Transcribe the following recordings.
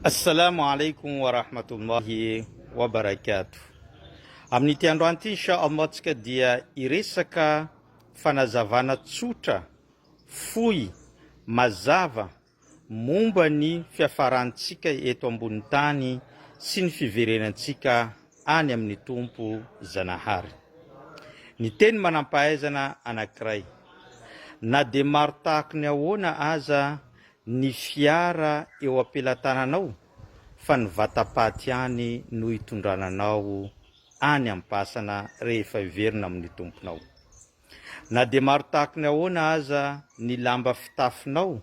Assalamu alaikum wa rahmatullahi wa barakatuh. Amin'ity androany ity inshallah antsika dia iresaka fanazavana tsotra, fohy, mazava momba ny fiafarantsika eto ambony tany sy ny fiverenantsika any amin'ny tompo Zanahary. Ny teny manampahaizana anankiray. Na de maro tahaka ny ahoana aza ny fiara eo ampelantananao fa ny vatapaty ihany no hitondrananao any am-pasana rehefa hiverina amin'ny tomponao. Na de maro tahaka ny ahoana aza ny lamba fitafinao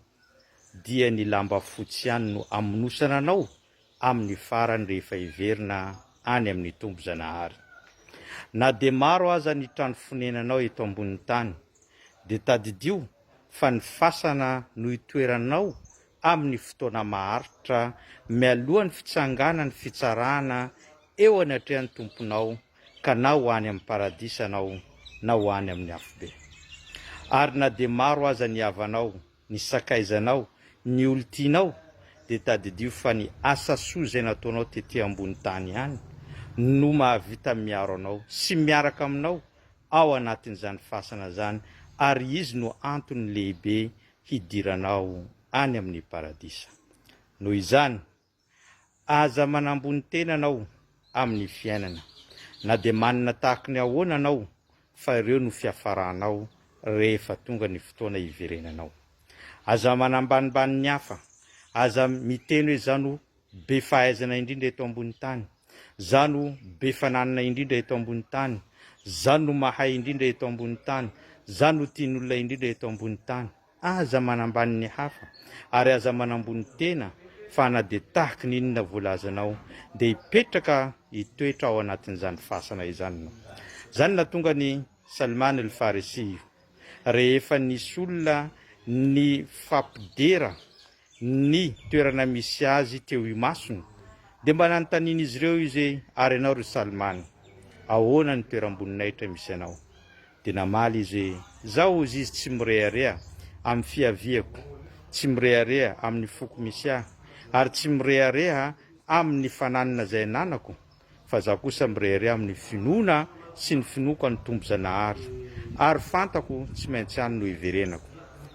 dia ny lamba fotsy ihany no amonosana anao amin'ny farany rehefa hiverina any amin'ny tompo Zanahary. Na de maro aza ny trano fonenanao eto ambony tany de tadidio fa ny fasana no itoeranao amin'ny fotoana maharitra mialohan'ny fitsanganany fitsarana eo anatrehan'ny tomponao ka na ho any amin'ny paradisanao na ho any amin'ny afobe. Ary na de maro aza ny havanao, ny sakaizanao, ny olontianao de tadidio fa ny asa soa zay nataonao tety ambony tany ihany no mahavita miaro anao sy miaraka aminao ao anatin'izany fasana zany, ary izy no antony lehibe hidiranao any amin'ny paradisa. Noho izany, aza manambony tena anao amin'ny fiainana, na de manana tahaka ny ahoana anao fa ireo no fiafaranao rehefa tonga ny fotoana hiverenanao. Aza manambanimbany ny hafa, aza miteny hoe zano be fahaizana indrindra eto ambony tany, zano be fananana indrindra eto ambony tany, zano mahay indrindra eto ambony tany, zano tian'olona indrindra eto ambony tany. Aza manambany ny hafa ary aza manambony tena fa na de tahaka n'inona voalazanao de hipetraka hitoetra ao anatin'izany fasana izany. Zany na tonga ny Salman al-Farisi rehefa nisy olona ny fampidera ny toerana misy azy teo imasony de mba nanontaniana izy ireo izy, ary ianao ry Salman, ahoana ny toeram-boninahitra misy anao? De namaly izy, zaho izy tsy mirehareha amin'ny fiaviako, tsy mirehareha amin'ny foko misy ahy, ary tsy mirehareha amin'ny fananana zay nanako, fa zaho kosa mirehareha amin'ny finoana sy ny finoako ny tompo Zanahary, ary fantako tsy maintsy any no hiverenako.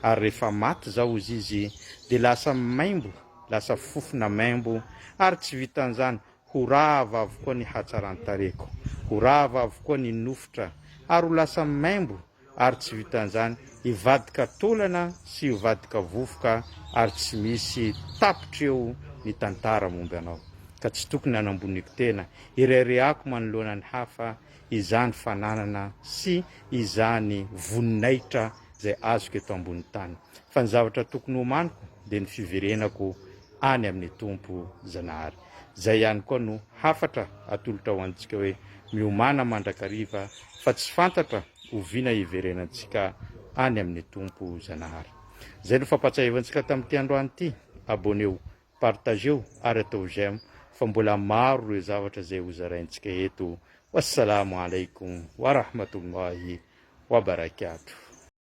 Ary rehefa maty zaho izy de lasa maimbo, lasa fofona maimbo, ary tsy vitan'izany ho rava avokoa ny hatsaran-tareko, ho rava avokoa ny nofotra, ary ho lasa maimbo, ary tsy vitan'izany hivadika taolana sy hivadika vovoka, ary tsy misy tapitreo ny tantara momby anao. Ka tsy tokony hanamboniko tena, irerehako manoloana ny hafa izany fananana sy izany voninahitra zay azoko eto ambony tany. Fa ny zavatra tokony homaniko de ny fiverenako any amin'ny tompo Zanahary. Zay ihany koa no hafatra atolotra ho antsika hoe miomana mandrakariva fa tsy fantatra oviana hiverenantsika any amin'ny tompo Zanahary. Zay no fampatsahivantsika tamin'ity androany ity. Abonnez-vous, partagez-vous ary atao j'aime fa mbola maro ireo zavatra zay hozaraintsika eto. Wassalamu alaikum wa rahmatullahi wa barakatuh.